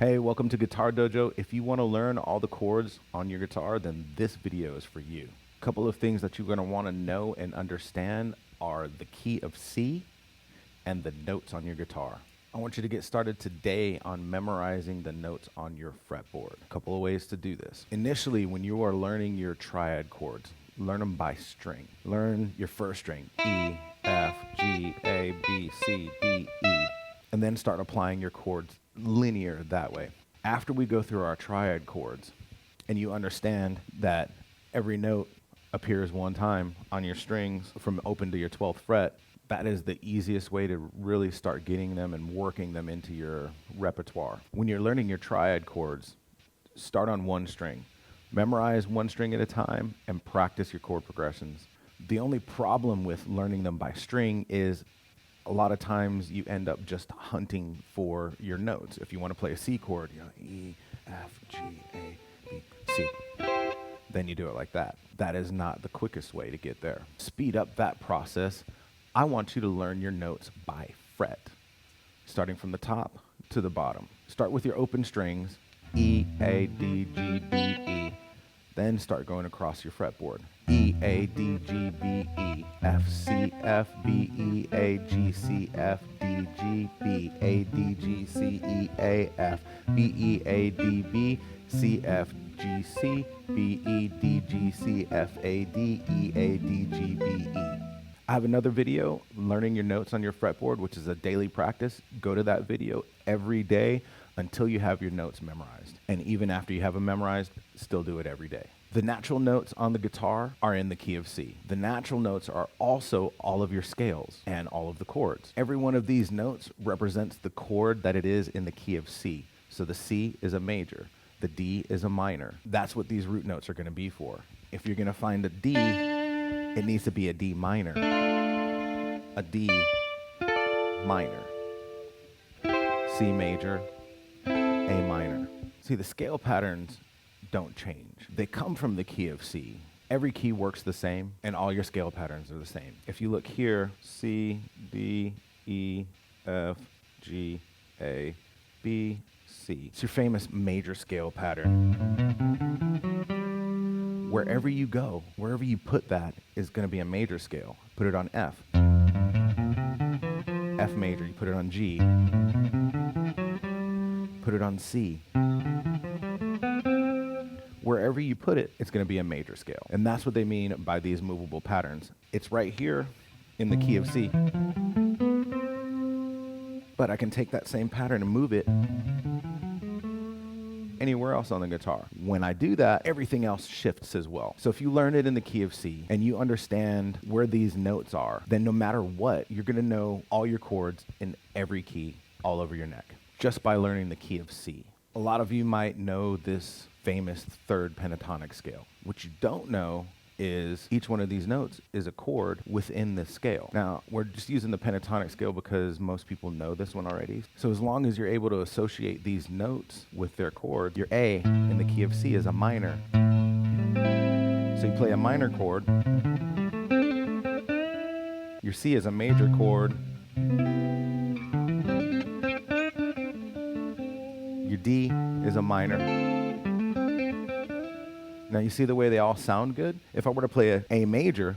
Hey, welcome to Guitar Dojo. If you want to learn all the chords on your guitar, then this video is for you. A couple of things that you're going to want to know and understand are the key of C and the notes on your guitar. I want you to get started today on memorizing the notes on your fretboard. A couple of ways to do this. Initially, when you are learning your triad chords, learn them by string. Learn your first string, E, F, G, A, B, C, D, E, and then start applying your chords linear that way. After we go through our triad chords and you understand that every note appears one time on your strings from open to your 12th fret, that is the easiest way to really start getting them and working them into your repertoire. When you're learning your triad chords, start on one string. Memorize one string at a time and practice your chord progressions. The only problem with learning them by string is a lot of times you end up just hunting for your notes. If you want to play a C chord, E, F, G, A, B, C. Then you do it like that. That is not the quickest way to get there. Speed up that process. I want you to learn your notes by fret, starting from the top to the bottom. Start with your open strings, E, A, D, G, B, E. Then start going across your fretboard. E, A, D, G, B, E, F, C, F, B, E, A, G, C, F, D, G, B, A, D, G, C, E, A, F, B, E, A, D, B, C, F, G, C, B, E, D, G, C, F, A, D, E, A, D, G, B, E. I have another video, learning your notes on your fretboard, which is a daily practice. Go to that video every day until you have your notes memorized. And even after you have them memorized, still do it every day. The natural notes on the guitar are in the key of C. The natural notes are also all of your scales and all of the chords. Every one of these notes represents the chord that it is in the key of C. So the C is a major, the D is a minor. That's what these root notes are going to be for. If you're going to find a D, it needs to be a D minor, a D minor, C major, A minor. See, the scale patterns don't change. They come from the key of C. Every key works the same, and all your scale patterns are the same. If you look here, C, D, E, F, G, A, B, C. It's your famous major scale pattern. Wherever you go, wherever you put that is going to be a major scale. Put it on F. F major, you put it on G. Put it on C. Wherever you put it, it's going to be a major scale. And that's what they mean by these movable patterns. It's right here in the key of C. But I can take that same pattern and move it anywhere else on the guitar. When I do that, everything else shifts as well. So if you learn it in the key of C and you understand where these notes are, then no matter what, you're going to know all your chords in every key all over your neck just by learning the key of C. A lot of you might know this famous third pentatonic scale. What you don't know is each one of these notes is a chord within this scale. Now, we're just using the pentatonic scale because most people know this one already. So as long as you're able to associate these notes with their chord, your A in the key of C is a minor. So you play a minor chord. Your C is a major chord. Your D is a minor. Now you see the way they all sound good? If I were to play a A major,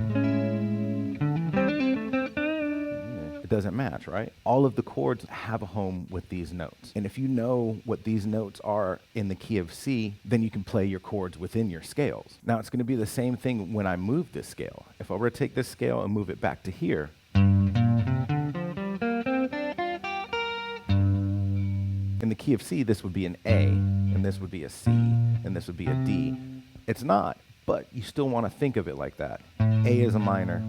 it doesn't match, right? All of the chords have a home with these notes. And if you know what these notes are in the key of C, then you can play your chords within your scales. Now it's going to be the same thing when I move this scale. If I were to take this scale and move it back to here, in the key of C, this would be an A, and this would be a C, and this would be a D. It's not, but you still want to think of it like that. A is a minor,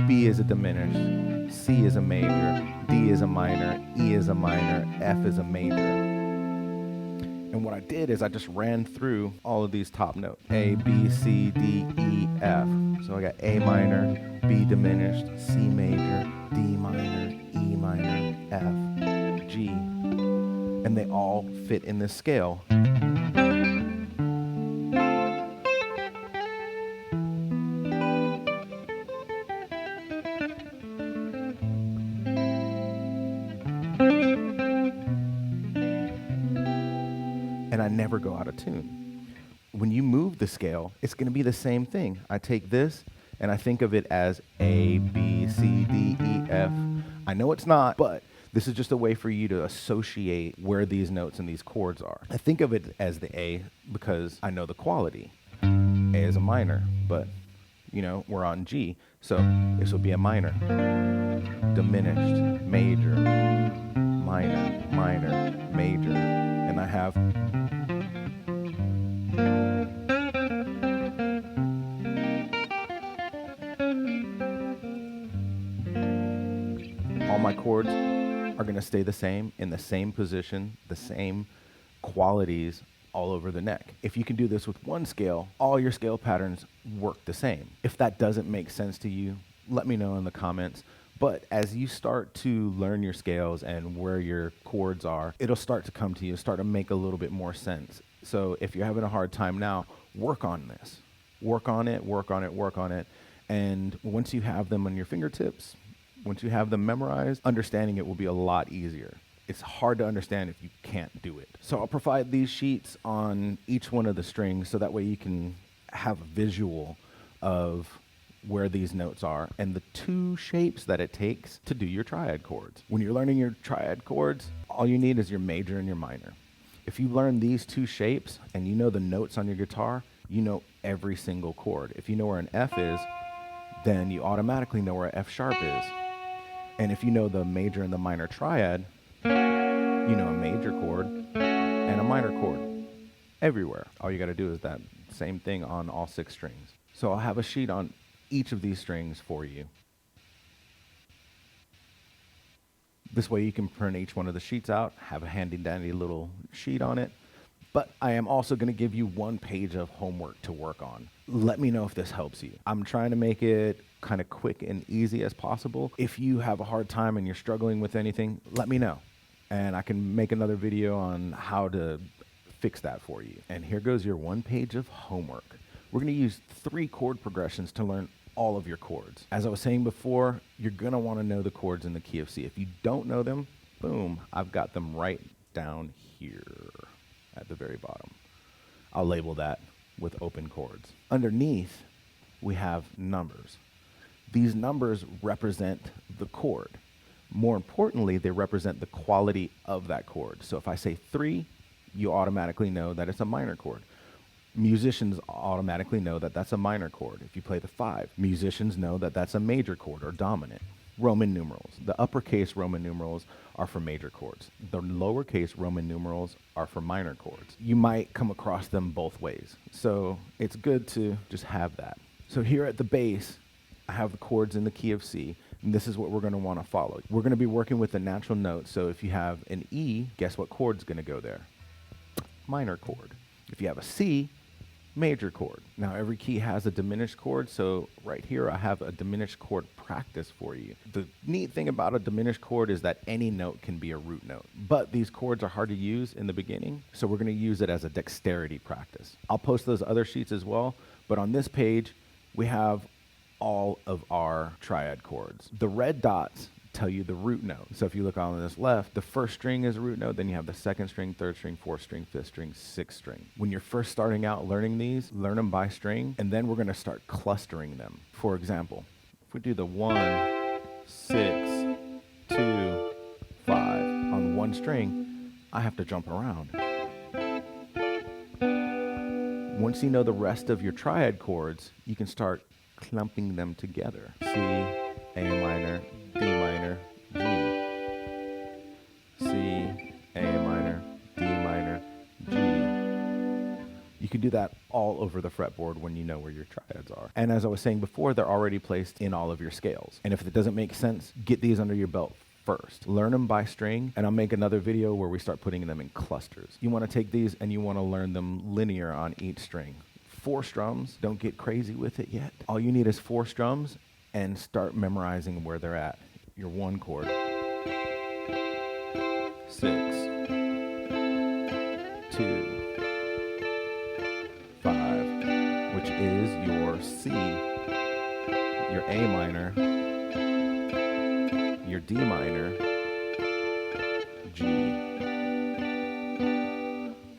B is a diminished, C is a major, D is a minor, E is a minor, F is a major. And what I did is I just ran through all of these top notes. A, B, C, D, E, F. So I got A minor, B diminished, C major, D minor, E minor, F, G. And they all fit in this scale. and I never go out of tune. When you move the scale, it's going to be the same thing. I take this and I think of it as A, B, C, D, E, F. I know it's not, but this is just a way for you to associate where these notes and these chords are. I think of it as the A because I know the quality. A is a minor, but you know, we're on G, so this will be a minor, diminished, major, minor, minor, major, and I have all my chords are going to stay the same, in the same position, the same qualities all over the neck. If you can do this with one scale, all your scale patterns work the same. If that doesn't make sense to you, let me know in the comments. But as you start to learn your scales and where your chords are, it'll start to come to you, start to make a little bit more sense. So if you're having a hard time now, work on this. Work on it, work on it, work on it. And once you have them on your fingertips, once you have them memorized, understanding it will be a lot easier. It's hard to understand if you can't do it. So I'll provide these sheets on each one of the strings so that way you can have a visual of where these notes are and the two shapes that it takes to do your triad chords. When you're learning your triad chords, all you need is your major and your minor. If you learn these two shapes and you know the notes on your guitar, you know every single chord. If you know where an F is, then you automatically know where an F sharp is. And if you know the major and the minor triad, you know a major chord and a minor chord everywhere. All you got to do is that same thing on all 6 strings. So I'll have a sheet on each of these strings for you. This way you can print each one of the sheets out, have a handy dandy little sheet on it. But I am also going to give you 1 page of homework to work on. Let me know if this helps you. I'm trying to make it kind of quick and easy as possible. If you have a hard time and you're struggling with anything, let me know. And I can make another video on how to fix that for you. And here goes your 1 page of homework. We're going to use 3 chord progressions to learn all of your chords. As I was saying before, you're going to want to know the chords in the key of C. If you don't know them, boom, I've got them right down here at the very bottom. I'll label that with open chords. Underneath, we have numbers. These numbers represent the chord. More importantly, they represent the quality of that chord. So if I say 3, you automatically know that it's a minor chord. Musicians automatically know that that's a minor chord. If you play the 5, musicians know that that's a major chord or dominant. Roman numerals. The uppercase Roman numerals are for major chords. The lowercase Roman numerals are for minor chords. You might come across them both ways. So it's good to just have that. So here at the base, I have the chords in the key of C, and this is what we're going to want to follow. We're going to be working with the natural notes. So if you have an E, guess what chord's going to go there? Minor chord. If you have a C, major chord. Now every key has a diminished chord, so right here I have a diminished chord practice for you. The neat thing about a diminished chord is that any note can be a root note, but these chords are hard to use in the beginning, so we're going to use it as a dexterity practice. I'll post those other sheets as well, but on this page we have all of our triad chords. The red dots tell you the root note. So if you look on this left, the first string is a root note, then you have the second string, third string, fourth string, fifth string, sixth string. When you're first starting out learning these, learn them by string, and then we're going to start clustering them. For example, if we do the 1, 6, 2, 5 on one string, I have to jump around. Once you know the rest of your triad chords, you can start clumping them together. C, A minor, D minor, G. C, A minor, D minor, G. You can do that all over the fretboard when you know where your triads are. And as I was saying before, they're already placed in all of your scales. And if it doesn't make sense, get these under your belt first. Learn them by string, and I'll make another video where we start putting them in clusters. You want to take these and you want to learn them linear on each string. 4 strums, don't get crazy with it yet. All you need is 4 strums and start memorizing where they're at. Your 1 chord, 6, 2, 5, which is your C, your A minor, your D minor, G,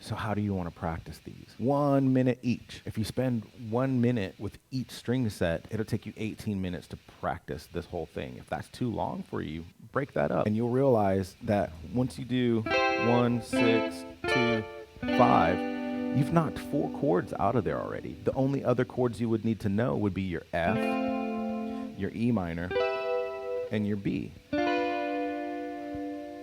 So how do you want to practice these? 1 minute each. If you spend 1 minute with each string set, it'll take you 18 minutes to practice this whole thing. If that's too long for you, break that up. And you'll realize that once you do 1, 6, 2, 5, you've knocked 4 chords out of there already. The only other chords you would need to know would be your F, your E minor, and your B.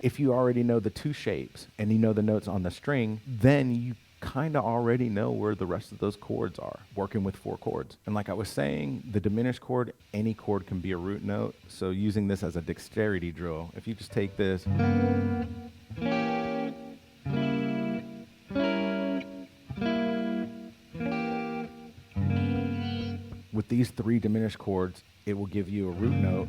If you already know the 2 shapes and you know the notes on the string, then you kind of already know where the rest of those chords are, working with 4 chords. And like I was saying, the diminished chord, any chord can be a root note. So using this as a dexterity drill, if you just take this, with these 3 diminished chords, it will give you a root note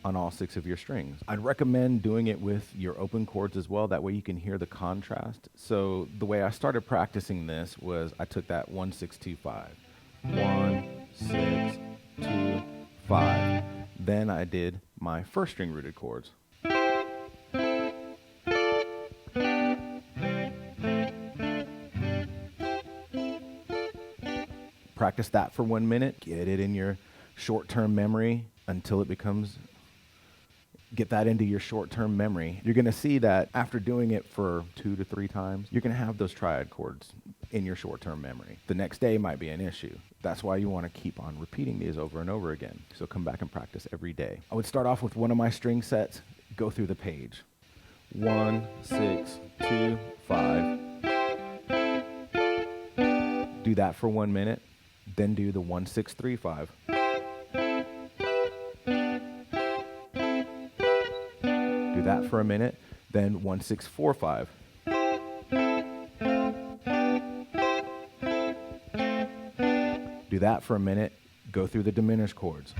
on all 6 of your strings. I'd recommend doing it with your open chords as well. That way you can hear the contrast. So the way I started practicing this was I took that 1, 6, 2, 5. 1, 6, 2, 5. Then I did my first string rooted chords. Practice that for 1 minute. Get it in your short-term memory until it becomes... Get that into your short-term memory. You're going to see that after doing it for 2 to 3 times, you're going to have those triad chords in your short-term memory. The next day might be an issue. That's why you want to keep on repeating these over and over again. So come back and practice every day. I would start off with one of my string sets, go through the page. 1, 6, 2, 5. Do that for 1 minute, then do the 1, 6, 3, 5. Do that for a minute, then 1, 6, 4, 5. Do that for a minute, go through the diminished chords.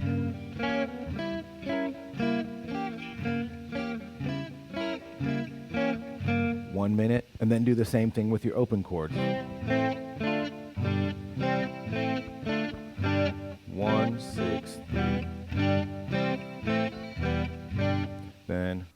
1 minute, and then do the same thing with your open chords. 1, 6, 3. Then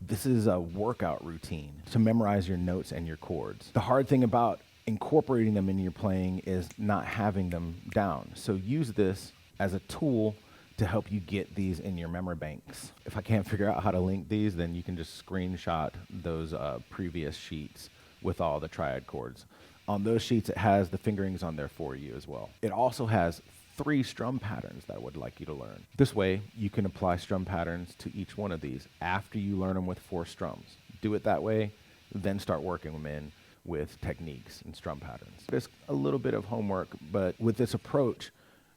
this is a workout routine to memorize your notes and your chords. The hard thing about incorporating them in your playing is not having them down. So use this as a tool to help you get these in your memory banks. If I can't figure out how to link these, then you can just screenshot those previous sheets with all the triad chords. On those sheets, it has the fingerings on there for you as well. It also has 3 strum patterns that I would like you to learn. This way, you can apply strum patterns to each one of these after you learn them with 4 strums. Do it that way, then start working them in with techniques and strum patterns. It's a little bit of homework, but with this approach,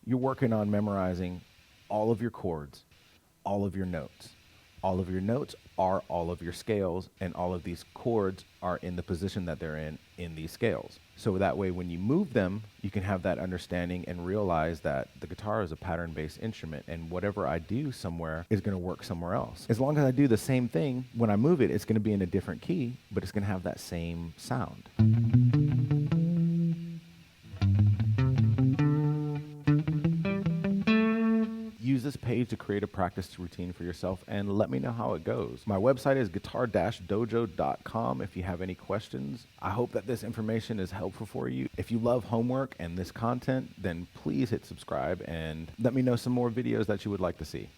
you're working on memorizing all of your chords, all of your notes. All of your notes are all of your scales, and all of these chords are in the position that they're in these scales. So that way, when you move them, you can have that understanding and realize that the guitar is a pattern-based instrument, and whatever I do somewhere is going to work somewhere else. As long as I do the same thing, when I move it, it's going to be in a different key, but it's going to have that same sound. Use this page to create a practice routine for yourself and let me know how it goes. My website is guitar-dojo.com if you have any questions. I hope that this information is helpful for you. If you love homework and this content, then please hit subscribe and let me know some more videos that you would like to see.